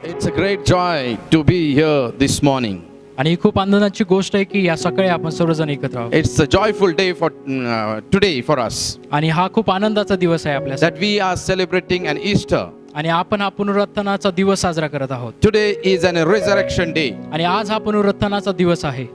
It's a great joy to be here this morning. आणि ही खूप आनंदाची गोष्ट आहे की या सकाळी आपण सर्वजण एकत्र आहोत. It's a joyful day for today for us आणि हा खूप आनंदाचा दिवस आहे आपल्यासाठी. that we are celebrating an Easter. आणि आपण हा पुनरुत्थानाचा दिवस साजरा करत आहोत. Today is an resurrection day. आणि आज हा पुनरुत्थानाचा दिवस आहे.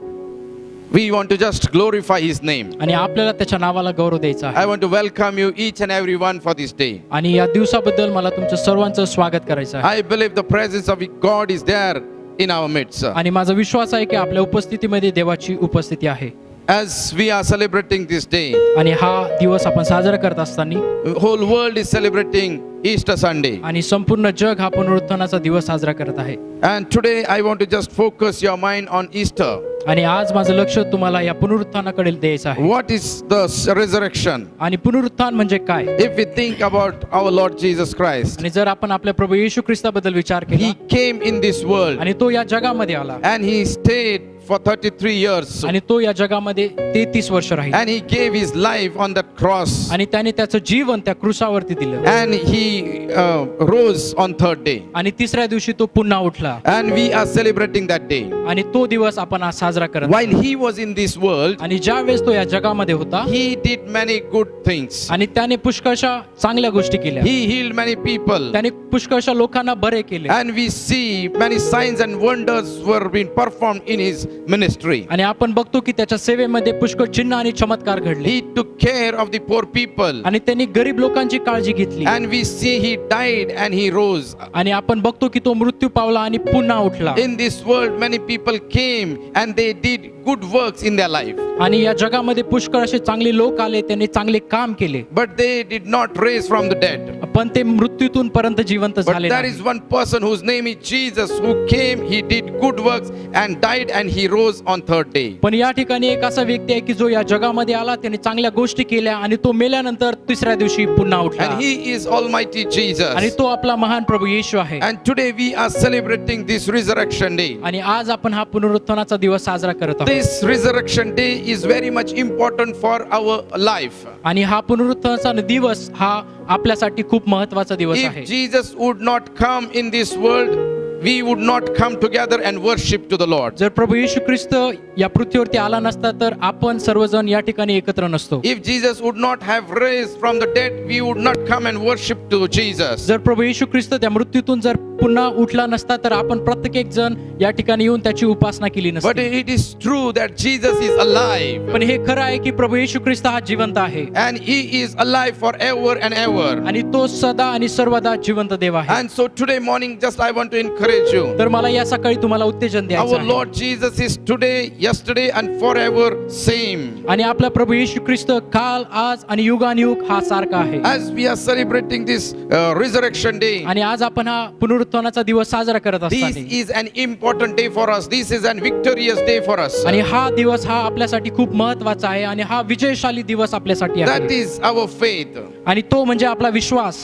We want to just glorify His name. आणि आपल्याला त्याच्या नावाला गौरव द्यायचा I आहे. want to welcome you each and every one for this day. आणि या दिवसाबद्दल मला तुमच्या सर्वांचं स्वागत करायचं आहे. I believe the presence of God is there in our midst. आणि माझा विश्वास आहे की आपल्या उपस्थितीमध्ये देवाची उपस्थिती आहे. As we are celebrating this day, आणि हा दिवस आपण साजरा करत असताना the whole world is celebrating Easter Sunday. आणि संपूर्ण जग हा पुनरुत्थानाचा दिवस साजरा करत आहे. And today I want to just focus your mind on Easter. आणि आज माझं लक्ष तुम्हाला या पुनरुत्थानाकडे द्यायचं आहे. What is the resurrection? आणि पुनरुत्थान म्हणजे काय? If we think about our Lord Jesus Christ, आणि जर आपण आपल्या प्रभू येशू ख्रिस्ताबद्दल विचार केला He came in this world आणि तो या जगामध्ये आला and He stayed for 33 years आणि तो या जगामध्ये 33 वर्ष राहिला and He gave His life on that cross आणि त्याने त्याचं जीवन त्या क्रुसावरती दिलं and He rose on third day आणि तिसऱ्या दिवशी तो पुन्हा उठला and we are celebrating that day. आणि तो दिवस आपण आज साजरा करत आहोत. While He was in this world, आणि ज्या वेळेस तो या जगामध्ये होता He did many good things. आणि त्याने पुष्कळशा चांगल्या गोष्टी केल्या. He healed many people त्याने पुष्कळशा लोकांना बरे केले and we see many signs and wonders were being performed in His ministry. आणि आपण बघतो की त्याच्या सेवेमध्ये पुष्कळ चिन्ह आणि चमत्कार घडले He took care of the poor people आणि त्यांनी गरीब लोकांची काळजी घेतली and we see He died and He rose. आणि आपण बघतो की तो मृत्यू पावला आणि पुन्हा उठला. In this world many people came and they did good works in their life, आणि या जगामध्ये पुष्कळ असे चांगले लोक आले, त्यांनी चांगले काम केले, but they did not raise from the dead. पण ते मृत्यूतून पर्यंत जिवंत But झाले there नाही. is one person whose name is Jesus who came, He did good works and died and He rose on third day. पण या ठिकाणी एक असा व्यक्ती आहे की जो या जगामध्ये आला, त्याने चांगल्या गोष्टी केल्या आणि तो मेल्यानंतर तिसऱ्या दिवशी पुन्हा उठला. And He is Almighty आणि Jesus. तो आपला महान प्रभू येशू आहे. And today we are celebrating this resurrection day. आणि आज आपण हा पुनरुत्थानाचा दिवस साजरा करत आहोत. This resurrection day is very much important for our life. आणि हा पुनरुत्थानाचा दिवस हा आपल्यासाठी खूप महत्त्वाचा दिवस आहे. If Jesus would not come in this world, we would not come together and worship to the Lord. जर प्रभू येशू ख्रिस्त या पृथ्वीवरती आला नसता तर आपण सर्वजण या ठिकाणी एकत्र नसतो. If Jesus would not have raised from the dead, we would not come and worship to Jesus. जर प्रभू येशू ख्रिस्त त्या मृत्यूतून जर पुन्हा उठला नसता तर आपण प्रत्येक जण या ठिकाणी येऊन त्याची उपासना केली But नसती. it is true that Jesus is alive पण हे खरं आहे की प्रभू येशू ख्रिस्त हा जिवंत आहे and He is alive forever and ever. आणि तो सदा आणि सर्वदा जिवंत देव आहे. And so today morning just I want to encourage you. तर मला या सकाळी तुम्हाला उत्तेजन द्यायचं Our आहे. Lord Jesus is today, yesterday and forever same. आणि आपला प्रभू येशू ख्रिस्त काल, आज आणि युगानुयुग हा सारखा आहे. As we are celebrating this resurrection day, आणि आज आपण हा पुनरुत्थानाचा दिवस साजरा करत this असताना is an important day for us. This is an victorious day for us. आणि हा दिवस हा आपल्यासाठी खूप महत्त्वाचा आहे आणि हा विजयशाली दिवस आपल्यासाठी That आहे. is our faith. आणि तो म्हणजे आपला विश्वास.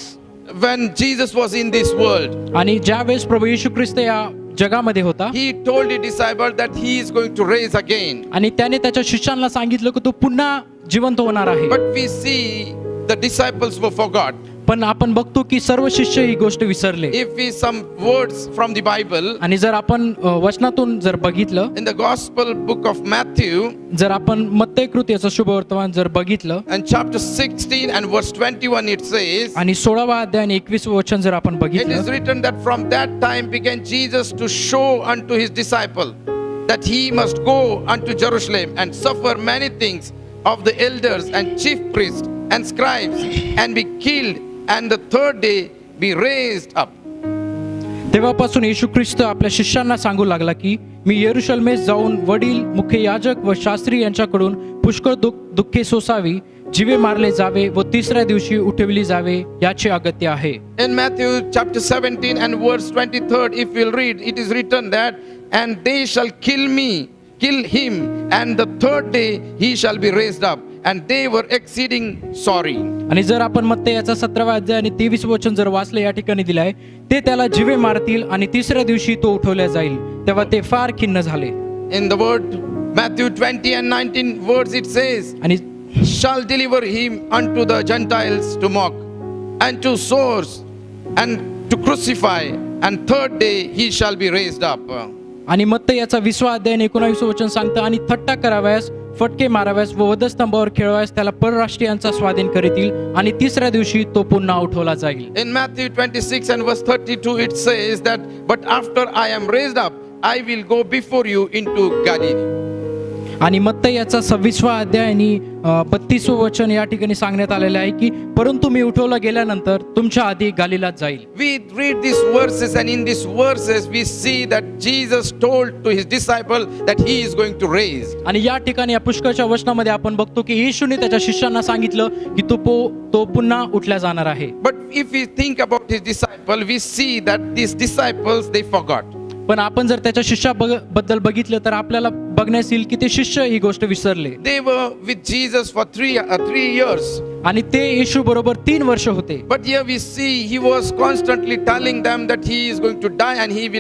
When Jesus was in this world, आणि ज्या वेळेस प्रभू येशू ख्रिस्त या जगामध्ये होता He told His disciples that He is going to raise again. आणि त्याने त्याच्या शिष्यांना सांगितलं की तो पुन्हा जिवंत होणार आहे. But we see the disciples were forgot. पण आपण बघतो की सर्व शिष्य ही गोष्ट विसरले. If we some words from the Bible, आणि जर आपण वचनातून जर बघितलं, in the Gospel book of Matthew जर आपण मत्तई कृती याचं शुभवर्तमान जर बघितलं and chapter 16 and verse 21 it says, आणि 16वा अध्याय आणि 21वे वचन जर आपण it बघितलं, is written that from that time began Jesus to show unto His disciple that He must go unto Jerusalem and suffer many things of the elders and chief priests and scribes and be killed and the third day be raised up. तेव्हापासून येशू ख्रिस्त आपल्या शिष्यांना सांगू लागला की मी यरूशलेमेस जाऊन वडील, मुख्य याजक व शास्त्री यांच्याकडून पुष्कळ दुःखे सोसावी, जीवे मारले जावे व तिसऱ्या दिवशी उठविली जावे याचे अगत्य आहे. In Matthew chapter 17 and verse 23, if we'll read, it is written that, and they shall kill him, and the third day he shall be raised up. And they were exceeding sorry. आणि जर आपण मत्तई याचा 17वा अध्याय आणि 23वे वचन जर वाचले, या ठिकाणी दिलाय, ते त्याला जीवे मारतील आणि तिसऱ्या दिवशी तो उठवला जाईल, तेव्हा ते फार खिन्न झाले. In the word Matthew 20 and 19 words it says, आणि shall deliver him unto the Gentiles to mock, and to swords, and to crucify, and third day he shall be raised up. आणि मत्तई याचा 20 अध्याय 19 वचन सांगतं, आणि थट्टा कराव्यास, फटके माराव्यास व वधस्तंभावर खेळवाव्यास त्याला परराष्ट्रीयांचा स्वाधीन करीतील, आणि तिसऱ्या दिवशी तो पुन्हा उठवला जाईल. In Matthew 26 and verse 32 it says that, but after I am raised up, I will go before you into Galilee. आणि मत्तई याचा 26 अध्याय आणि 32 वचन या ठिकाणी सांगण्यात आलेलं आहे की परंतु मी उठवला गेल्यानंतर तुमच्या आधी गालिलात जाईल. We read these verses, and in these verses we see that Jesus told to his disciple that he is going to raise. आणि या ठिकाणी या पुष्कळच्या वचनामध्ये आपण बघतो की येशूने त्याच्या शिष्यांना सांगितलं की तो पुन्हा उठला जाणार आहे. But if we think about his disciple, we see that these disciples, they forgot. पण आपण जर त्याच्या शिष्याबद्दल बघितलं तर आपल्याला बघण्यास येईल की ते शिष्य ही गोष्ट विसरले. They were with Jesus for three years. आणि ते येशू बरोबर 3 वर्ष होते. But here we see he was constantly telling them that he is going to die and he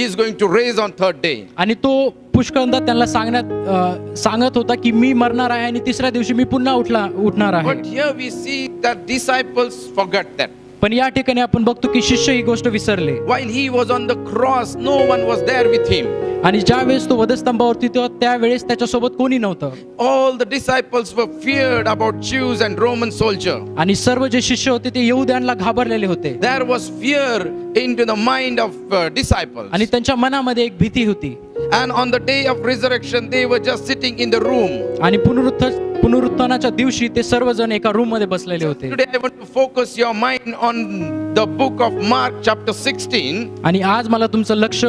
is going to raise on third day. आणि तो पुष्कळदा त्यांना सांगत होता की मी मरणार आहे आणि तिसऱ्या दिवशी मी पुन्हा उठणार आहे. But here we see that disciples forgot that. पण या ठिकाणी आपण बघतो की शिष्य ही गोष्ट विसरले. While he was on the cross, no one was there with him. आणि ज्या वेळेस तो वधस्तंभावरती तेव्हा त्यावेळेस त्याच्यासोबत कोणी नव्हतं. All the disciples were feared about Jews and Roman soldier. आणि सर्व जे शिष्य होते ते यहुद्यांना घाबरलेले होते. There was fear into the mind of disciples. आणि त्यांच्या मनामध्ये एक भीती होती. And on the day of resurrection, they were just sitting in the room. आणि पुनरुत्थानाच्या दिवशी ते सर्वजण एका रूम मध्ये बसलेले होते. Today I want to focus your mind on the book of Mark chapter 16. आणि आज मला तुमचं लक्ष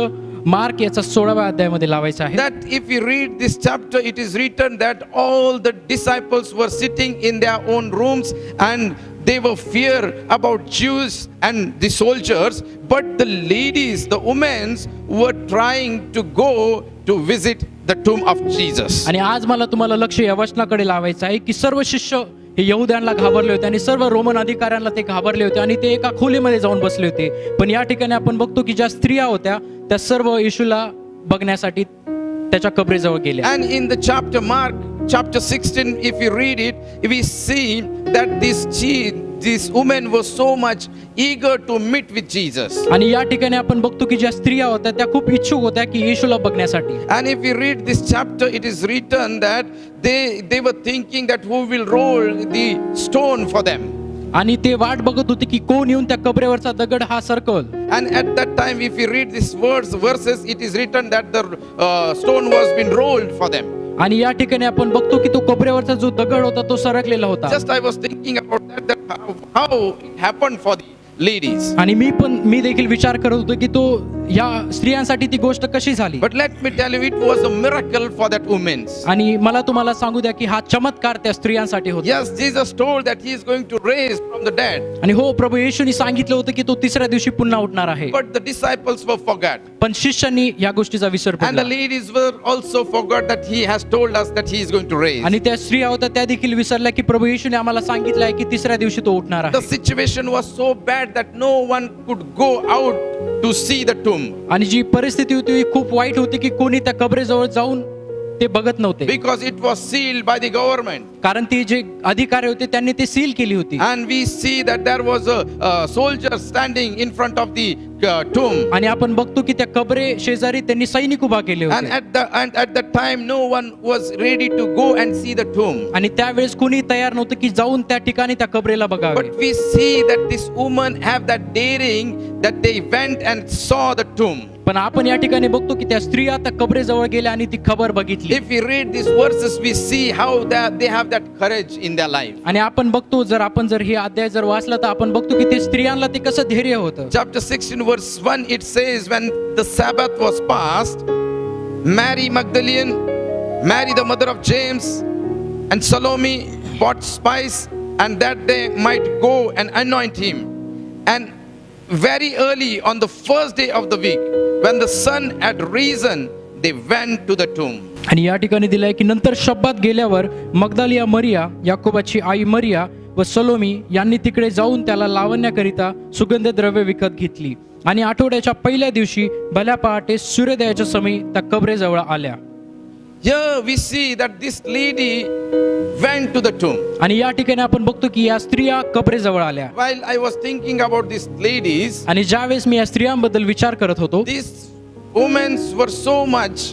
मार्क याचा 16व्या अध्यायामध्ये लावायचं आहे. That if you read this chapter, it is written that all the disciples were sitting in their own rooms and they were fear about Jews and the soldiers, but the ladies, the women were trying to go to visit the tomb of Jesus. आणि आज मला तुम्हाला लक्ष या वचनाकडे लावायचं आहे की सर्व शिष्य हे यहुद्यांना घाबरले होते आणि सर्व रोमन अधिकाऱ्यांना ते घाबरले होते आणि ते एका खोलीमध्ये जाऊन बसले होते. पण या ठिकाणी आपण बघतो की ज्या स्त्रिया होत्या त्या सर्व येशूला बघण्यासाठी त्याच्या कबरेजवळ गेल्या. And in the chapter Mark chapter 16, if you read it, we see that these women were so much eager to meet with Jesus. आणि या ठिकाणी आपण बघतो की ज्या स्त्रिया होत्या त्या खूप इच्छुक होत्या की येशूला बघण्यासाठी. And if we read this chapter, it is written that they were thinking that who will roll the stone for them. आणि ते वाट बघत होते की कोण येऊन त्या कबरेवरचा दगड हा circle. And at that time, if you read these verses, it is written that the stone was been rolled for them. आणि या ठिकाणी आपण बघतो की तो कबरेवरचा जो दगड होता तो सरकलेला होता. Just I was thinking about that how it happened for the ladies. आणि मी देखील विचार करत होतो की तो या स्त्रियांसाठी ती गोष्ट कशी झाली. But let me tell you, it was a miracle for that women. आणि मला तुम्हाला सांगू द्या की हा चमत्कार त्या स्त्रियांसाठी होता. Yes, Jesus told that he is going to raise from the dead. आणि हो, प्रभू येशूने सांगितलं होतं की तो तिसऱ्या दिवशी पुन्हा उठणार आहे. But the disciples were forgot. पण शिष्यांनी या गोष्टीचा विसर And the पडला. ladies were also forgot that he has told us that he is going to raise. आणि त्या स्त्रिया होत्या त्या देखील विसरल्या की प्रभू येशूने आम्हाला सांगितलं आहे की तिसऱ्या दिवशी तो उठणार The आहे. situation was so bad that no one could go out to see the tomb. आणि जी परिस्थिती होती ही खूप वाईट होती की कोणी त्या कबरेजवळ जाऊन ते बघत नव्हते. Because it was sealed by the government. कारण ती जे अधिकारी होते त्यांनी ते सील केली होती. And we see that there was a soldier standing in front of the tomb. आणि आपण बघतो की त्या कबरे शेजारी त्यांनी सैनिक उभा केले And होते. at that time, no one was ready to go and see the tomb. आणि त्यावेळेस कोणी तयार नव्हतं की जाऊन त्या ठिकाणी त्या कबरेला बघावे. But we see that these women have that daring that they went and saw the tomb. पण आपण या ठिकाणी बघतो की त्या स्त्रिया त्या कबरेजवळ गेल्या आणि ती खबर बघितली. If we read these verses, we see how they have that courage in their life. आणि आपण बघतो आपण जर हे अध्याय जर वाचला तर आपण बघतो की ते स्त्रियांना ते कसं धैर्य होतं. Chapter 16 verse 1, it says, when the Sabbath was passed, Mary Magdalene, Mary the mother of James, and Salome bought spice, and that they might go and anoint him. And very early on the first day of the week, when the sun had risen, they went to the tomb. आणि या ठिकाणी दिलंय की नंतर शब्दात गेल्यावर मगदालिया मरिया, याकोबाची आई मरिया व सलोमी यांनी तिकडे जाऊन त्याला लावण्याकरिता सुगंध द्रव्य विकत घेतली. आणि आठवड्याच्या पहिल्या दिवशी भल्या पहाटे सूर्योदयाच्या समयी त्या कबरेजवळ आल्या. Here we see that this lady went to the tomb. आणि या ठिकाणी आपण बघतो की या स्त्रिया कबरेजवळ आल्या. While I was thinking about these ladies, आणि ज्यावेळेस मी या स्त्रियांबद्दल विचार करत होतो, these women were so much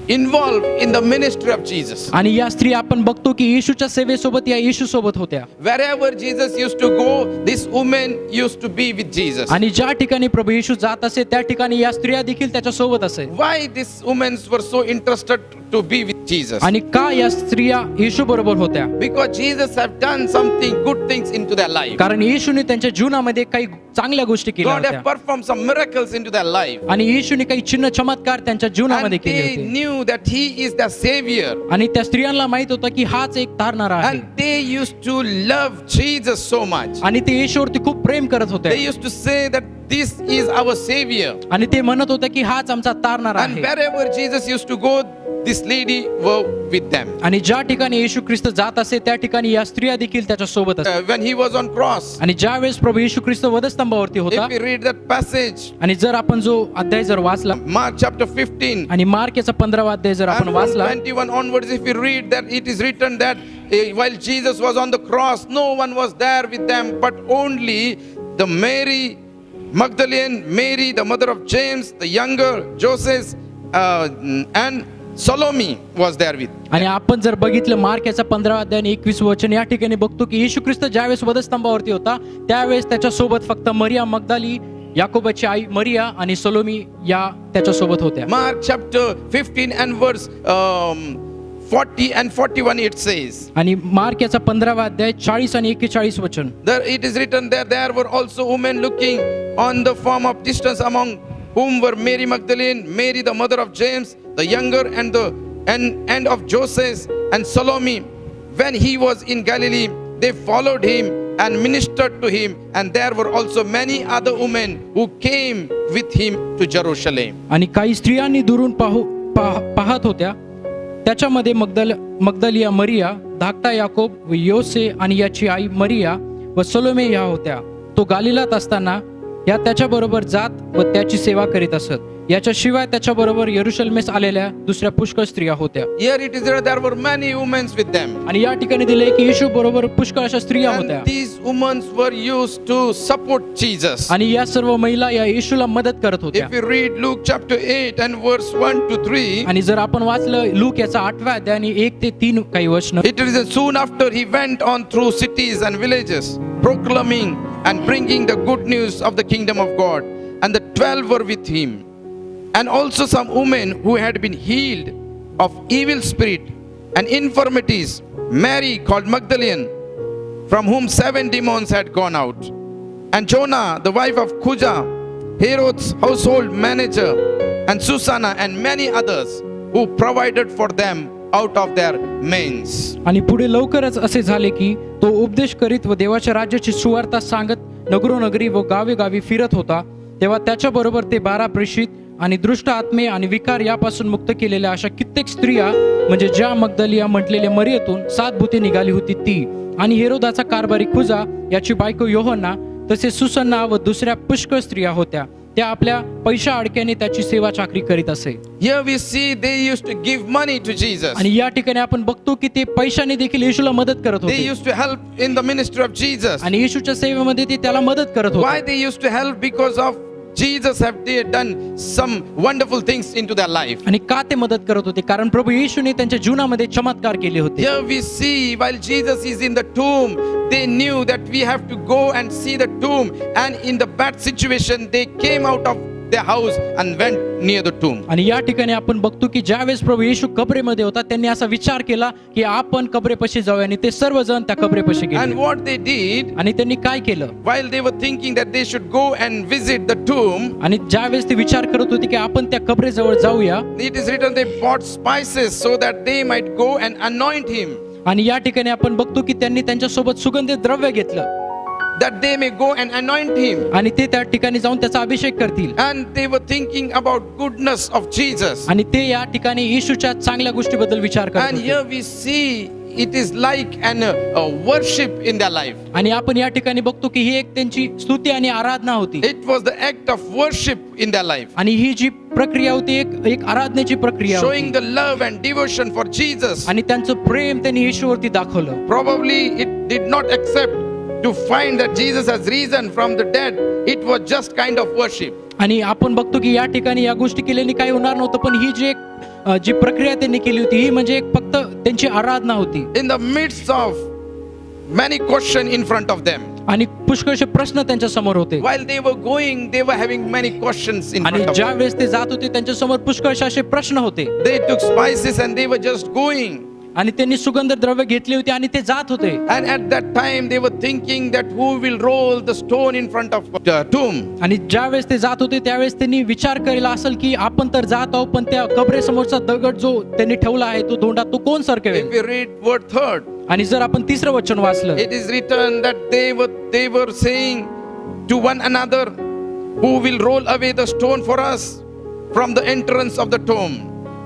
involved in the ministry of Jesus. आणि या स्त्री आपण बघतो की येशूच्या सेवेसोबत या येशू सोबत होत्या. Wherever Jesus used to go, these women used to be with Jesus. आणि ज्या ठिकाणी प्रभू येशू जात असे त्या ठिकाणी या स्त्रिया देखील त्याच्या सोबत असे. Why these women were so interested to be with Jesus? आणि का या स्त्रिया येशू बरोबर होत्या? Because Jesus have done something good things into their life. कारण येशूने त्यांच्या जीवनामध्ये काही चांगल्या गोष्टी केल्या God have होत्या performed some miracles into their life. आणि येशूने काही चिन्ह चमत्कार त्यांच्या जीवनामध्ये And केले they होते. knew that He is their Savior. आणि त्या स्त्रियांना माहित होतं की हाच एक तारणारा आहे. And they used to love Jesus so much. आणि ते येशूवरती खूप प्रेम करत होते. They used to say that this is our Savior. आणि ते म्हणत होते की हाच आमचा तारणारा And आहे. wherever Jesus used to go, this lady were with them. आणि ज्या ठिकाणी येशू ख्रिस्त जात असे त्या ठिकाणी या स्त्रिया देखील त्याच्या सोबत असे. When He was on cross, आणि ज्या वेळेस प्रभू येशू ख्रिस्त वधस्तंभावरती होता, if we read that passage, आणि जर आपण जो अध्याय जर वाचला Mark chapter 15, आणि मार्क याचा 15वा अध्याय जर आपण and from वाचला 21 onwards, if we read that, it is written that while Jesus was on the cross, no one was there with them, but only the Mary Magdalene, Mary, the mother of James, the younger Joseph, and Salome was there with. आणि आपण जर बघितलं mark याचा 15वा अध्याय आणि 21 वचन या ठिकाणी बघतो की येशू ख्रिस्त ज्यावेळेस वधस्तंभावरती होता त्यावेळेस त्याच्या सोबत फक्त मरिया मगदली, याकोबाची आई मरिया आणि सलोमी या त्याच्या सोबत होत्या. Mark chapter 15 and verse 40 and 41 it says. आणि मार्क याचा 15वा अध्याय 40 आणि 41 वचन. There it is written there were also women looking on the from of distance, among whom were Mary Magdalene, Mary the mother of James, the younger, and the and of Joseph, and Salome. When he was in Galilee, they followed him and ministered to him, and there were also many other women who came with him to Jerusalem. आणि काही स्त्रियांनी दुरून पाहत होत्या. त्याच्यामध्ये Magdalia मरिया, धाकटा याकोब व योसे आणि याची आई मरिया व सलोमे या होत्या. तो गालिलात असताना या त्याच्याबरोबर जात व त्याची सेवा करीत असत. याच्याशिवाय त्याच्याबरोबर यरुशलेमेस आलेल्या दुसऱ्या पुष्कळ स्त्रिया होत्या. Here it is there were many women with them. आणि या ठिकाणी दिले की येशू बरोबर पुष्कळ अशा स्त्रिया होत्या. And these women were used to support Jesus. आणि या सर्व महिला या येशूला मदत करत होत्या. If we read Luke chapter 8 and verse 1 to 3, आणि जर आपण वाचलं लूक याचा 8वा अध्याय आणि 1 ते 3 काही वचन. it is soon after he went on through cities and villages, proclaiming and bringing the good news of the kingdom of God. And the 12 were with him, and also some women who had been healed of evil spirit and infirmities, Mary called Magdalene, from whom 7 demons had gone out, and Jonah, the wife of Kuja, Herod's household manager, and Susanna, and many others who provided for them out of their means. आणि पुढे लवकरच असे झाले की तो उपदेश करीत व देवाच्या राज्याची सुवार्ता सांगत नगरोनगरी व गावी फिरत होता. तेव्हा त्याच्याबरोबर ते 12 प्रेषित आणि दृष्ट आत्मे आणि विकार यापासून मुक्त केलेल्या अशा कित्येक स्त्रिया, म्हणजे ज्या मगदलिया म्हटलेल्या मरियेतून 7 भूते निघाली होती ती, आणि हेरोदाचा कारभारी खुजा याची बायको योहन्ना, तसेच सुसन्ना व दुसऱ्या पुष्कळ स्त्रिया होत्या. त्या आपल्या पैशा अडक्याने त्याची सेवा चाकरी करीत असे. Here we see they used to give money to Jesus. आणि या ठिकाणी आपण बघतो की ते पैशाने देखील येशूला मदत करत They होते. used to help in the ministry of Jesus. आणि येशूच्या सेवेमध्ये ते त्याला मदत करत Why होते. they used to help? Because of Jesus have they done some wonderful things into their life. आणि का ते मदत करत होते? कारण प्रभू येशूने त्यांच्या जीवनामध्ये चमत्कार केले होते. Here we see while Jesus is in the tomb, they knew that we have to go and see the tomb, and in the bad situation they came out of their house and went near the tomb. आणि या ठिकाणी आपण बघतो की ज्यावेळेस प्रभू येशू कबरेमध्ये होता त्यांनी असा विचार केला की आपण कबरेपाशी जाऊया, आणि ते सर्वजण त्या कबरेपाशी And गेले. what they did, आणि त्यांनी काय केलं? while they were thinking that they should go and visit the tomb, आणि ज्यावेळेस ते विचार करत होते की आपण त्या कबरेजवळ जाऊया, it is written they bought spices so that they might go and anoint him, आणि या ठिकाणी आपण बघतो की त्यांनी त्यांच्यासोबत सुगंधित द्रव्य घेतलं that they may go and anoint him. आणि ते त्या ठिकाणी जाऊन त्याचा अभिषेक करतील. And they were thinking about goodness of Jesus. आणि ते या ठिकाणी येशूच्या चांगल्या गोष्टीबद्दल विचार करत And होते. here we see it is like a worship in their life. आणि आपण या ठिकाणी बघतो की ही एक त्यांची स्तुती आणि आराधना होती. It was the act of worship in their life, आणि ही जी प्रक्रिया होती एक आराधनेची प्रक्रिया showing होती. the love and devotion for Jesus. आणि त्यांचं प्रेम त्यांनी येशूवरती दाखवलं. Probably it did not accept to find that Jesus has risen from the dead. It was just kind of worship. आणि आपण बघतो की या ठिकाणी या गोष्टी केल्याने काही होणार नव्हतं, पण ही जी प्रक्रिया त्यांनी केली होती ही म्हणजे एक फक्त त्यांची आराधना होती. In the midst of many questions in front of them, आणि पुष्कळशे प्रश्न त्यांच्या समोर होते. while they were going, they were having many questions in आणि front of ज्या them. वेळेस ते जात होते त्यांच्या समोर पुष्कळशे असे प्रश्न होते. They took spices and they were just going. आणि त्यांनी सुगंध द्रव्य घेतली होती आणि ते जात होते. And at that time they were thinking that who will roll the stone in front of the tomb. आणि ज्या वेळेस ते जात होते त्यावेळेस त्यांनी विचार केला असेल की आपण तर जात आहोत, पण त्या कबरेसमोरचा दगड जो त्यांनी ठेवला आहे तो धोंडा तो कोण सरकवेल. If we read word third, आणि जर आपण तिसरं वचन वाचलं, it is written that they were saying to one another, who will roll away the stone for us from the entrance of the tomb.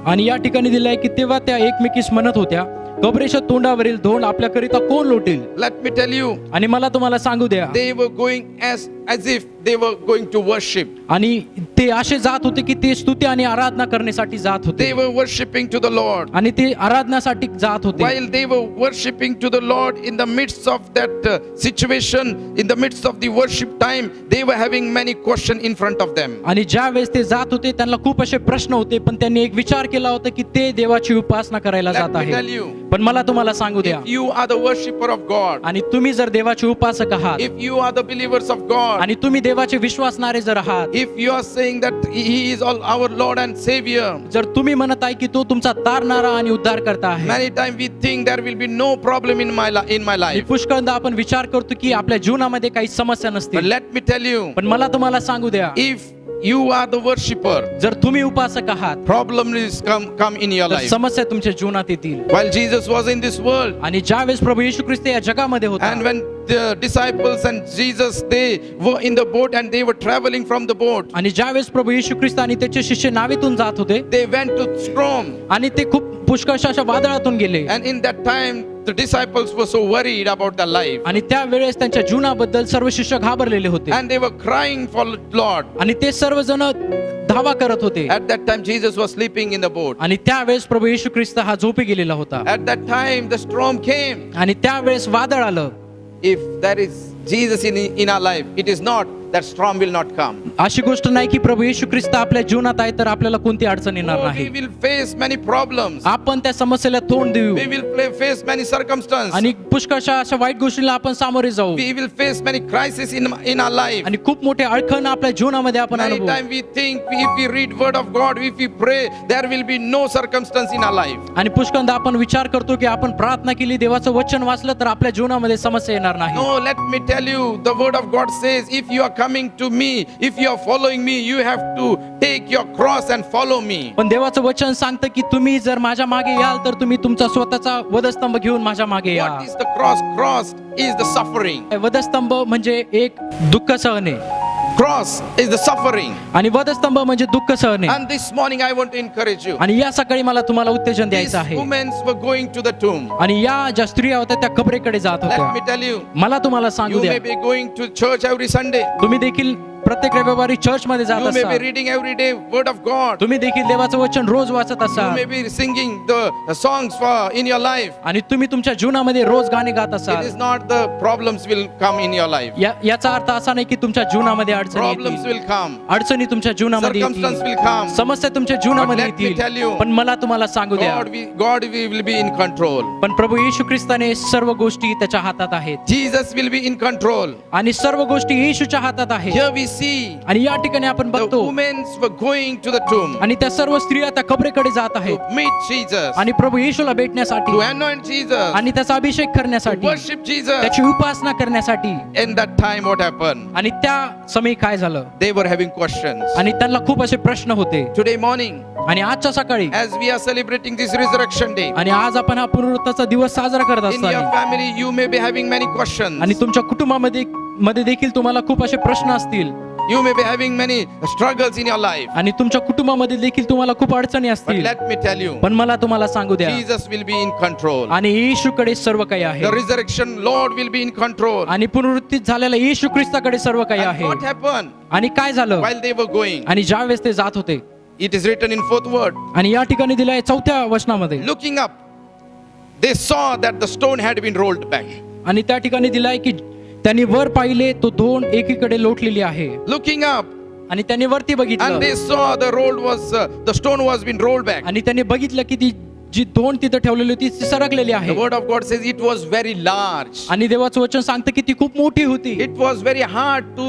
आणि या ठिकाणी दिलं आहे की तेव्हा त्या एकमेकीस म्हणत होत्या, कबरेच्या तोंडावरील धोंड आपल्याकरिता कोण लोटेल. Let me tell you, आणि मला तुम्हाला सांगू द्या, they were going as if they were going to worship. आणि ते असे जात होते की ते स्तुती आणि आराधना करण्यासाठी जात होते. They were worshiping to the Lord. आणि ते आराधनासाठी जात होते. While they were worshiping to the Lord, in the midst of that situation, in the midst of the worship time, they were having many questions in front of them. आणि ज्या वेळेस ते जात होते त्यांना खूप असे प्रश्न होते, पण त्यांनी एक विचार केला होता की ते देवाची उपासना करायला Let जात me tell आहे. you, पण मला तुम्हाला सांगू द्या, if you are the worshipper of God, आणि तुम्ही जर देवाचे उपासक आहात, if you are the believers of God, आणि तुम्ही देवाचे विश्वासणारे जर आहात, if you are saying that He is all our Lord and Savior, जर तुम्ही म्हणत आहे की तो तुमचा तारणारा आणि उद्धार करता आहे, many times we think there will be no problem in my आणि life. पुष्कळदा आपण विचार करतो की आपल्या जीवनामध्ये काही समस्या But नसतील. let me tell you, पण मला तुम्हाला सांगू द्या, if you are the worshipper, जर तुम्ही उपासक आहात problems come in your तर life. समस्या तुमच्या जीवनात येतील. While Jesus was in this world, आणि ज्यावेळेस प्रभू येशू ख्रिस्त या जगामध्ये होता, and when the disciples and Jesus, they were in the boat and they were traveling from the boat, आणि ज्यावेळेस प्रभू येशू ख्रिस्त आणि त्याचे शिष्य नावेतून जात होते, they went to storm, आणि ते खूप पुष्कळशा अशा वादळातून गेले, and in that time the disciples were so worried about their life, आणि त्यावेळेस त्यांच्या जीवनाबद्दल सर्व शिष्य घाबरलेले होते, and they were crying for Lord. आणि ते सर्वजण धावा करत होते. At that time Jesus was sleeping in the boat. आणि त्यावेळेस प्रभू येशू ख्रिस्त हा झोपी गेलेला होता, At that time the storm came. आणि त्यावेळेस वादळ आलं. If there is Jesus in our life, it is not that storm will not come. अशी गोष्ट नाही की प्रभू येशू ख्रिस्त आपल्या जीवनात आहे तर आपल्याला कोणती अडचण येणार Oh, we नाही. will face many problems. आपण त्या समस्येला तोंड देऊ, We will face many circumstances. आणि पुष्कळशा अशा वाईट गोष्टीला आपण सामोरे जाऊ, We will face many crises in our life. आणि खूप मोठे अडखण आपल्या जीवनामध्ये आपण Many अनुभवू. times we think if we read word of God, if we pray, there will be no circumstance in our life. आणि पुष्कळदा आपण विचार करतो की आपण प्रार्थना केली, देवाचं वचन वाचलं तर आपल्या जीवनामध्ये समस्या येणार नाही. No, let me tell you, the word of God says, if you are coming to me, if you are following me, you have to take your cross and follow me. पण देवाचं वचन सांगतं की तुम्ही जर माझ्या मागे याल तर तुम्ही तुमचा स्वतःचा वधस्तंभ घेऊन माझ्या मागे या. What is the cross? Cross is the suffering. वधस्तंभ म्हणजे एक दुःख सहने, Cross is the suffering. आणि वधस्तंभ म्हणजे दुःख सहने. And this morning I want to encourage you. आणि या सकाळी मला तुम्हाला उत्तेजन These द्यायचं आहे. women were going to the tomb. आणि या ज्या स्त्रिया होत्या त्या कबरेकडे जात Let होत्या. me tell you, मला तुम्हाला सांगू you द्या, may be going to church every Sunday. तुम्ही देखील प्रत्येक रविवारी चर्च मध्ये जात You may be असाल, reading every day word of God. तुम्ही देखील देवाचं वचन रोज वाचत You असाल, may be singing the songs for in your life. आणि तुम्ही तुमच्या जीवनामध्ये रोज गाणे गात It असाल. is not the problems will come in your life. याचा अर्थ असा नाही की तुमच्या जीवनामध्ये अडचणी Problems येतील. will come. अडचणी तुमच्या जीवनामध्ये Circumstances येतील, will come. समस्या तुमच्या जीवनामध्ये But let me tell येतील. you, पण मला तुम्हाला सांगू द्या, God will be in control. पण प्रभू येशू ख्रिस्ताने सर्व गोष्टी त्याच्या हातात आहेत, Jesus will be in control. आणि सर्व गोष्टी येशूच्या हातात आहेत. Here we see आणि या ठिकाणी आपण the बघतो, women were going to the tomb आणि त्या सर्व स्त्रिया त्या कबरेकडे जात to आहेत, meet Jesus, आणि प्रभू येशूला भेटण्यासाठी, to anoint Jesus, आणि त्याचा अभिषेक to करण्यासाठी, worship Jesus. त्याची उपासना करण्यासाठी. In that time, what happened? आणि त्या समयी काय झालं, They were having questions. आणि त्यांना खूप असे प्रश्न होते. Today morning, आणि आजच्या सकाळी, as we are celebrating this resurrection day, आणि आज आपण हा पुनरुत्थानाचा दिवस साजरा करत in your असताना, family, you may be having many questions. आणि तुमच्या कुटुंबामध्ये देखील तुम्हाला खूप असे प्रश्न असतील. You may be having many struggles in your life. आणि तुमच्या कुटुंबामध्ये देखील तुम्हाला खूप अडचणी But असतील. let me tell you, पण मला तुम्हाला सांगू द्या, Jesus will be in control. आणि येशूकडे सर्व काही आहे. The resurrection Lord will be in control. आणि पुनरुत्थित झालेल्या येशू ख्रिस्ताकडे सर्व काही And आहे. what happened आणि काय झालं? while they were going? आणि ज्या वेळेस ते जात होते, It is written in 4th word. आणि या ठिकाणी दिलंय 4थ्या वचनामध्ये, Looking up, they saw that the stone had been rolled back. आणि त्या ठिकाणी दिलाय की त्यांनी वर पाहिले तो धोंड एकीकडे लोटलेली आहे. Looking up, आणि त्यांनी वरती and बघितलं, they saw the stone was been rolled back. आणि त्यांनी बघितलं की ती जी धोंड तिथं ठेवलेली होती ती सरकलेली The आहे. word of God says it was very large. आणि देवाचं वचन सांगतं की ती खूप मोठी होती. It was very hard to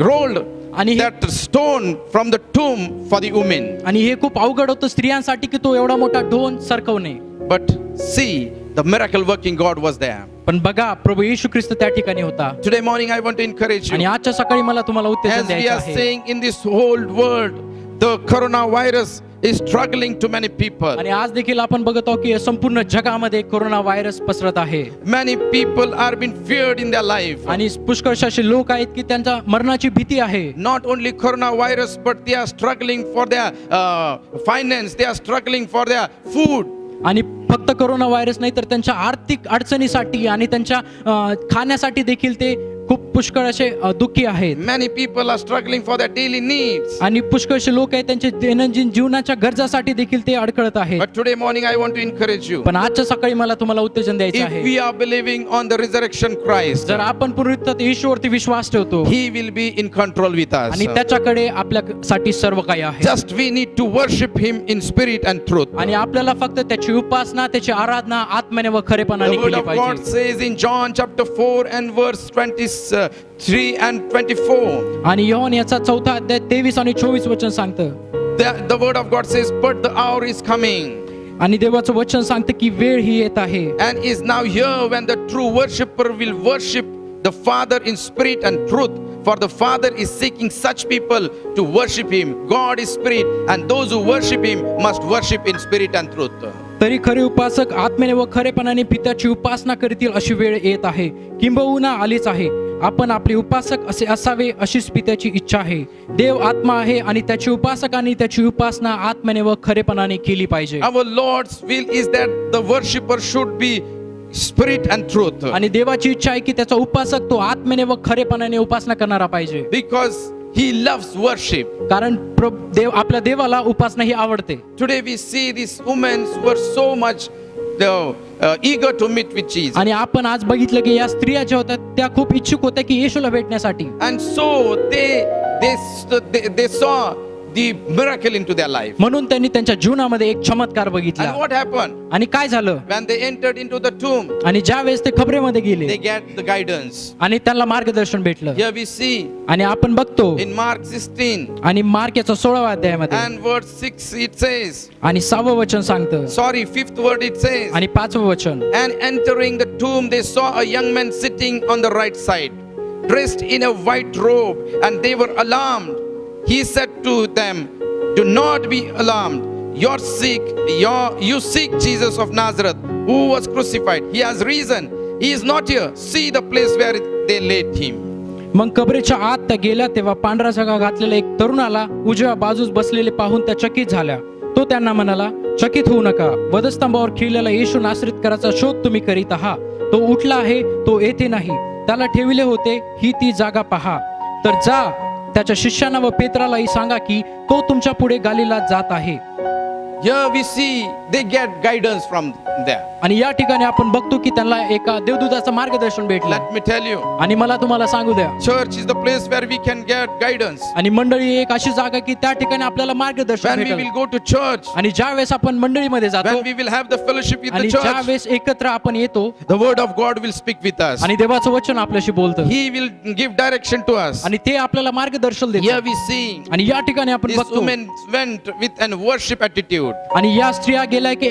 roll आणि हे- that stone from the tomb for the women. आणि हे खूप अवघड होतं स्त्रियांसाठी की तो एवढा मोठा ढोन सरकवणे. But see, the miracle working God was there. पण बघा, प्रभू येशू ख्रिस्त त्या ठिकाणी होता. Today morning I want to encourage आणि you. आजच्या सकाळी मला तुम्हाला उत्तेजन As we द्यायचं are आहे. saying in this whole world, the coronavirus is struggling to many people. आणि आज देखील आपण बघत आहोत की संपूर्ण जगामध्ये कोरोना व्हायरस पसरत आहे. Many people are being feared in their life. आणि पुष्कळसे असे लोक आहेत की त्यांच्या मरणाची भीती आहे. Not only coronavirus, but they are struggling for their finance. They are struggling for their food. आणि फक्त कोरोना व्हायरस नाही तर त्यांच्या आर्थिक अडचणीसाठी आणि त्यांच्या खाण्यासाठी देखील ते खूप पुष्कळ असे दुःखी आहेत. Many people are struggling for their daily needs. आणि पुष्कळसे लोक आहेत त्यांच्या दैनंदिन जीवनाच्या गरजासाठी देखील ते अडखळत आहेत. But today morning I want to encourage you. पण आजच्या सकाळी मला तुम्हाला उत्तेजन द्यायचं If आहे. we are believing on the resurrection Christ, जर आपण पुनरुत्थित येशूवरती विश्वास ठेवतो He will be in control with us. आणि त्याच्याकडे आपल्यासाठी सर्व काही आहे. Just we need to worship Him in spirit and truth. आणि आपल्याला फक्त त्याची उपासना, त्याची आराधना आत्म्याने व खरेपणाने The word केली of God पाहिजे. says in John chapter 4 and verse 23 and 24. आणि योहान याचा 4था अध्याय 23 आणि 24 वचन सांगतं. The word of God says, but the hour is coming आणि देवाचं वचन सांगतं की वेळ ही येत आहे and is now here when the true worshipper will worship the Father in spirit and truth. For the Father is seeking such people to worship Him. God is spirit, and those who worship Him must worship in spirit and truth. तरी खरे उपासक आत्म्याने व खरेपणाने पित्याची उपासना करतील अशी वेळ येत आहे, किंबहुना आलीच आहे. आपण आपले उपासक असे असावे अशीच पित्याची इच्छा आहे. देव आत्मा आहे आणि त्याची उपासकांनी त्याची उपासना आत्म्याने व खरेपणाने केली पाहिजे. Our Lord's will is that the worshipper should be spirit and truth. आणि देवाची इच्छा आहे की त्याचा उपासक तो आत्म्याने व खरेपणाने उपासना करणारा पाहिजे. Because He loves worship. कारण देव आपल्या देवाला उपासना ही आवडते. Today we see these women were so much eager to meet with Jesus. आणि आपण आज बघितलं की या स्त्रिया ज्या होत्या त्या खूप इच्छुक होत्या की येशूला भेटण्यासाठी. And so they saw the miracle into their life. म्हणून त्यांनी त्यांच्या जीवनामध्ये एक चमत्कार बघितला. And what happened? आणि काय झालं? When they entered into the tomb, आणि ज्या वेळेस ते खबरेमध्ये गेले they get the guidance. आणि त्यांना मार्गदर्शन भेटलं. Here we see आणि आपण बघतो in Mark 16 आणि मार्क याचा 16व्या अध्यायामध्ये and verse 6 it says, आणि 6वं वचन सांगतं sorry, 5th word it says, आणि 5वं वचन. and entering the tomb they saw a young man sitting on the right side, dressed in a white robe, and they were alarmed. He said to them, do not be alarmed. You seek Jesus of Nazareth, who was crucified. He has risen. He is not here. See the place where they laid him. मग कबरेच्या आत त्या गेल्या तेव्हा पांढरा सगा घातलेला एक तरुणाला उजव्या बाजूस बसलेले पाहून त्या चकित झाल्या. तो त्यांना म्हणाला, चकित होऊ नका. वधस्तंभावर खिळलेला येशू नासरीतकराचा शोध तुम्ही करीत आहात. तो उठला आहे, तो येथे नाही. त्याला ठेविले होते, ही ती जागा पहा. तर जा, त्याच्या शिष्यांना व पेत्रालाही सांगा की तो तुमच्या पुढे गालिलात जात आहे. Here we see they get guidance from there. आणि या ठिकाणी आपण बघतो की त्यांना एका देवदूताचं मार्गदर्शन भेटलं. Let me tell you, आणि मला तुम्हाला सांगू द्या, church is the place where we can get guidance. आणि मंडळी एक अशी जागा की त्या ठिकाणी आपल्याला मार्गदर्शन When we भेटेल. will go to church, आणि ज्या वेळेस आपण मंडळीमध्ये जातो when we will have the fellowship with आणि the ज्या church, वेळेस एकत्र आपण येतो, the word of God will speak with us. आणि देवाचं वचन आपल्याशी बोलतं He will give direction to us. आणि ते आपल्याला मार्गदर्शन Here देतं. we see आणि या ठिकाणी आपण this बघतो woman went with an worship attitude. attitude. आणि या स्त्रिया गेल्या की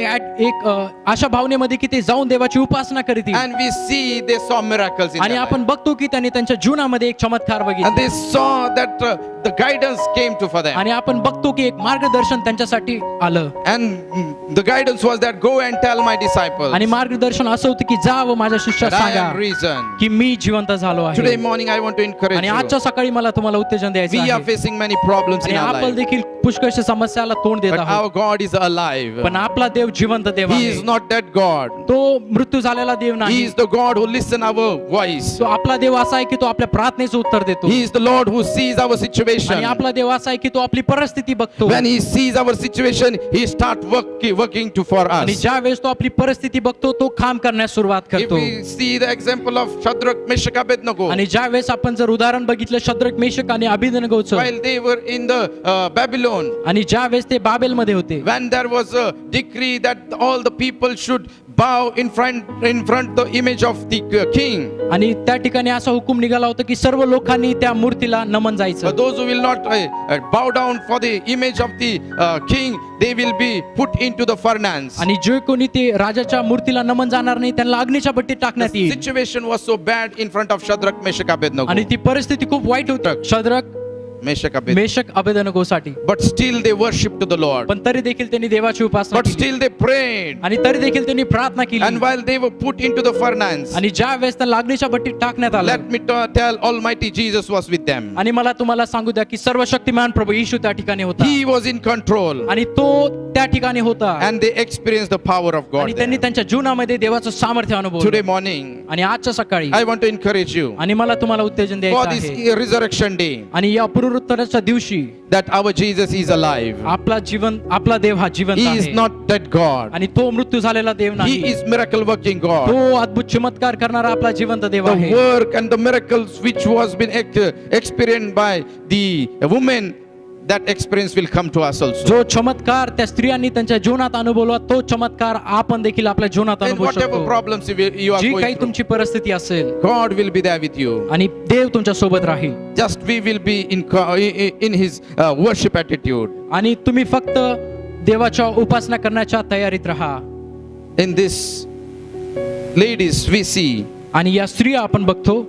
एक अशा भावनेमध्ये की ते जाऊन देवाची उपासना करीत And we see they saw miracles in आणि their आपण life. बघतो की त्यांनी त्यांच्या जीवनामध्ये एक चमत्कार And बघितला they saw that the guidance came to for them. आणि आपण बघतो की एक मार्गदर्शन त्यांच्यासाठी आलं And the guidance was that go and tell my disciples. आणि मार्गदर्शन असं होतं की जा व माझ्या शिष्यात That I सांगा am risen. की मी जिवंत झालो Today आहे morning I want to encourage आणि you. आजच्या सकाळी मला तुम्हाला उत्तेजन द्यायचं We are आहे facing many problems आणि in our आपण life. देखील पुष्कळशा समस्याला तोंड देत But आहोत our God is alive. पण आपला देव जिवंत देव He आहे is not that God. तो मृत्यू झालेला देव He नाही is the God who listens our voice. तो आपला देव असा आहे की तो आपल्या प्रार्थनेचं उत्तर देतो He is the Lord who sees our आणि situation. आपला देव असा आहे की तो आपली परिस्थिती बघतो When He sees our situation, He start working to for आणि us. ज्या वेळेस तो आपली परिस्थिती बघतो तो काम करण्यास सुरुवात If करतो we see the example of Shadrach, Meshach, Abednego, आणि ज्या वेळेस आपण जर उदाहरण बघितलं शद्रक मेशक आणि अभिनगोचं while they were in the Babylon, आणि ज्या वेळेस ते बाबेलमध्ये होते when there was a decree that all the people should bow in front the image of the king, आणि त्या ठिकाणी असा हुकूम निघाला होता की सर्व लोकांनी त्या मूर्तीला नमन जायचं but those who will not bow down for the image of the king, they will be put into the furnace. आणि जे कोणी ते राजाच्या मूर्तीला नमन जाणार नाही त्यांना अग्नीच्या भट्टीत टाकण्यात The येईल situation was so bad in front of Shadrach, Meshach, Abednego. आणि ती परिस्थिती खूप वाईट होती शद्रक Meshach, Abednego. मेशक अबेदनगोसाठी But still they worshipped to the Lord. पण तरी देखील त्यांनी देवाची उपासना But केली still they prayed. आणि तरी देखील त्यांनी प्रार्थना And केली while they were put into the furnace, आणि ज्या वेळेस त्यांना अग्नीच्या भट्टीत टाकण्यात आलं let me tell Almighty Jesus was with them. आणि मला तुम्हाला सांगू द्या की सर्वशक्तिमान प्रभू येशू त्या ठिकाणी होता He was in control. आणि तो त्या ठिकाणी होता And they experienced the power of आणि God त्यांनी there. त्यांच्या जीवनामध्ये देवाचं सामर्थ्य Today अनुभवलं morning, आणि आजच्या सकाळी I want to encourage you आणि मला तुम्हाला उत्तेजन for द्यायचं this आहे resurrection day आणि या पुनरुत्थानाच्या दिवशी that our Jesus is alive. आपला देव हा जिवंत He is आहे not dead God. आणि तो मृत्यू झालेला देव He नाही is miracle working God. तो अद्भुत चमत्कार करणारा आपला जिवंत देव The आहे work and the miracles which was been experienced by the women, that experience will come to us also. जो चमत्कार त्या स्त्रियांनी त्यांच्या जीवनात अनुभवला तो चमत्कार आपण देखील आपल्या जीवनात And अनुभवू whatever शकतो problems you are G going काही through, तुमची परिस्थिती असेल God will be there with you. आणि देव तुमच्या सोबत राहील Just we will be in His worship attitude. आणि तुम्ही फक्त देवाच्या उपासना करण्याच्या तयारीत राहा In this, ladies, we see आणि या स्त्रिया आपण बघतो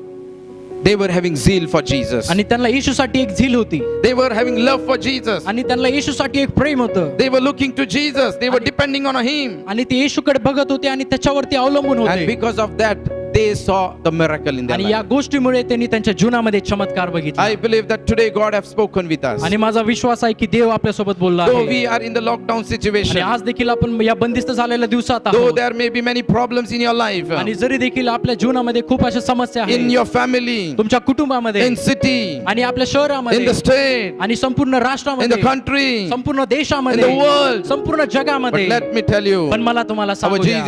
they were having zeal for Jesus. आणि त्यांना येशूसाठी एक झील होती They were having love for Jesus. आणि त्यांना येशूसाठी एक प्रेम होतं They were looking to Jesus. They were depending on Him. आणि ते येशूकडे बघत होते आणि त्याच्यावरती अवलंबून And होते because of that, they saw the miracle in their आणि या life. गोष्टीमुळे त्यांनी त्यांच्या जीवनामध्ये चमत्कार बघितला I believe that today God has spoken with us. आणि माझा विश्वास आहे की देव आपल्या सोबत बोलला Though आहे we are in the lockdown आणि situation, आज देखील आपण या बंदिस्त झालेल्या दिवसात though आहोत there may be many problems in your life, आणि जरी देखील आपल्या जीवनामध्ये खूप अशा समस्या in आहेत your family, तुमच्या कुटुंबामध्ये in city, आणि आपल्या in शहरामध्ये the state, आणि संपूर्ण in the राष्ट्रामध्ये country, संपूर्ण in the देशामध्ये world. संपूर्ण But जगामध्ये let me tell you, पण मला तुम्हाला our सांगू द्या,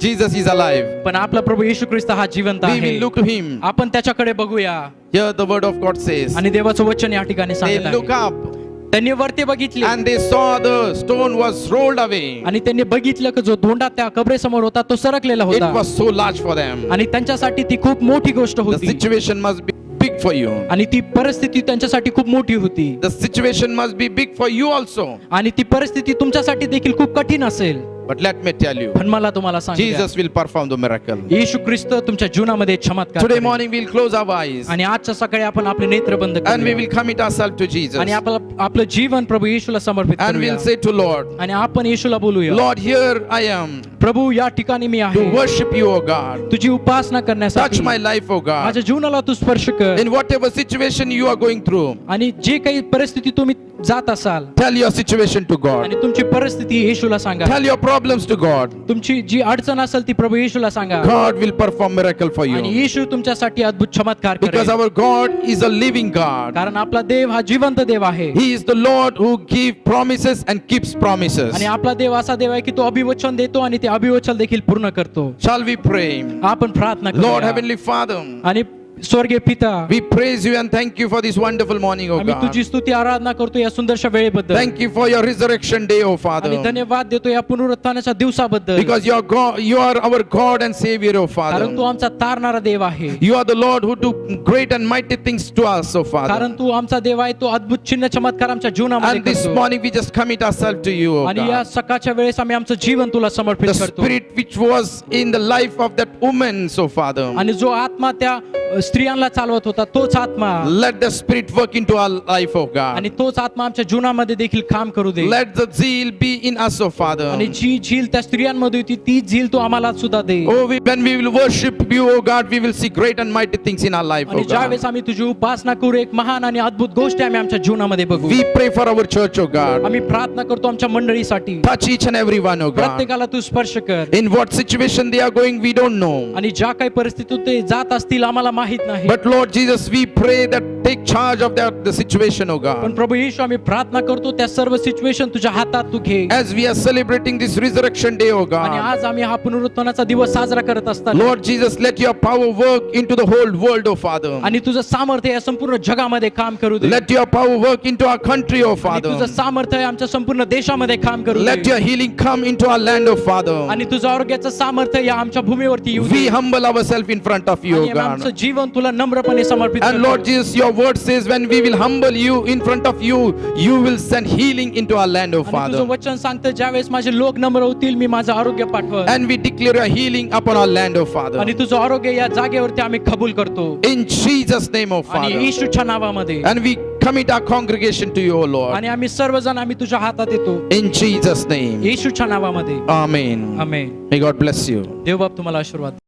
Jesus is alive. पण आपला प्रभू येशू ख्रिस्त हा जिवंत We आहे will look to Him. आपण त्याच्याकडे बघूया Here the word of God says, आणि देवाचं वचन या ठिकाणी they सांगत look आहे up त्यांनी वरती बघितले and they saw the stone was rolled away. आणि त्यांनी बघितलं की जो धोंडा त्या कबरेसमोर होता तो सरकलेला It होता was so large for them. आणि त्यांच्यासाठी ती खूप मोठी गोष्ट The होती situation must be big for you. आणि ती परिस्थिती त्यांच्यासाठी खूप मोठी होती The situation must be big for you also. आणि ती परिस्थिती तुमच्यासाठी देखील खूप कठीण असेल But let me tell you, पण मला तुम्हाला सांगू द्या, Jesus will perform the miracle. येशू ख्रिस्त तुमच्या जीवनामध्ये चमत्कार Today करेल. morning we'll close our eyes आणि आजच्या सकाळी आपण आपले नेत्र बंद and we करूया will commit ourselves to Jesus. आणि आपलं जीवन प्रभू येशूला समर्पित And करूया we'll say to Lord, आणि आपण येशूला बोलूया Lord, here I am प्रभू या ठिकाणी मी to आहे worship you, O God. तुझी उपासना Touch करण्यासाठी my life, O God. माझ्या जीवनाला तू स्पर्श कर In whatever situation you are going through, आणि जे काही परिस्थिती तुम्ही जात असाल tell your situation to God. आणि तुमची परिस्थिती येशूला सांगा Tell your problems to God. तुमची जी अडचण असेल ती प्रभू येशूला सांगा God will perform miracle for आणि you. येशू तुमच्यासाठी अद्भुत चमत्कार Because करेल our God is a living God. कारण आपला देव हा जिवंत देव आहे He is the Lord who gives promises and keeps promises. आणि आपला देव असा देव आहे की तो अभिवचन देतो आणि ते अभिवचन देखील पूर्ण करतो Shall we pray? आपण प्रार्थना Lord करूया Heavenly Father, आणि स्वर्गीय पिता, we praise you and thank you for this wonderful morning, oh आम्ही God. तुझी स्तुती आराधना करतो या सुंदरशा वेळेबद्दल. Thank you for your resurrection day, oh आणि Father. धन्यवाद देतो या पुनरुत्थानाच्या दिवसाबद्दल. Because you are God, you are our God and Savior, oh कारण तू Father. आमचा तारणारा देव आहे. You are the Lord who do great and mighty things to us, oh Father. कारण तू आमचा देव आहे, तो अद्भुत चिन्ह चमत्कार आमच्या जीवनामध्ये And this करतो. morning we just commit ourselves to you, oh आणि या God. सकाळच्या वेळेस आम्ही आमचं जीवन तुला समर्पित The करतो. spirit which was in the life of that woman, so Father. आणि जो आत्मा त्या स्त्रियांना चालवत होता, तोच आत्मा, Let the spirit work into our life, oh God. आणि तोच आत्मा आमच्या जीवनामध्ये देखील काम करू दे. Let the zeal be in us, oh Father. आणि जी झील त्या स्त्रियांमध्ये होती, ती झील तू आम्हाला सुद्धा दे. Oh, when we will worship you, oh God, we will see great and mighty things in our life, आणि oh ज्या God. वेळेस आम्ही तुझी उपासना करू, एक महान आणि अद्भुत गोष्ट आम्ही आमच्या जीवनामध्ये बघू. We pray for our church, oh God. आम्ही प्रार्थना करतो आमच्या मंडळीसाठी. Touch each and every one, oh God. प्रत्येकाला तू स्पर्श कर. In what situation they are going, we don't know. आणि ज्या काही परिस्थितीत ते जात असतील आम्हाला माहित नाही. But Lord Jesus, we pray that take charge of the situation, oh पण God. प्रभू येशू, आम्ही प्रार्थना करतो त्या सर्व सिच्युएशन तुझ्या हातात तू घे. As we are celebrating this resurrection day, oh आणि God. आज आम्ही हा पुनरुत्थानाचा दिवस साजरा करत असताना, Lord Jesus, let your power work into the whole world, oh Father. आणि तुझं सामर्थ्य या संपूर्ण जगामध्ये काम करू दे. Let your power work into our country, oh आणि Father. तुझं सामर्थ्य आमच्या संपूर्ण देशामध्ये काम करू Let they. your healing come into our land, oh Father. आणि तुझं आरोग्याचं सामर्थ्य या आमच्या भूमीवरती येऊ दे. We humble ourselves in front of you, आणि oh आमचं God. जीवन तुला नम्रपणे समर्पित And करतो. Lord Jesus, your word says when we will humble you in front of you, you will send healing into our land, oh आणि Father. तुझं वचन सांगतं, ज्यावेळेस माझे लोक नम्र होतील, मी माझं आरोग्य पाठवत. And we declare a healing upon our land, oh Father. आणि तुझं आरोग्य या जागेवरती आम्ही कबूल करतो. In Jesus' name, oh आणि Father. येशूच्या नावामध्ये. And we commit our congregation to you, oh Lord. आणि आम्ही सर्वजण आम्ही तुझ्या हातात येतो. In Jesus' name. येशूच्या नावामध्ये. Amen. Amen. May God bless you. देव बाप तुम्हाला आशीर्वाद.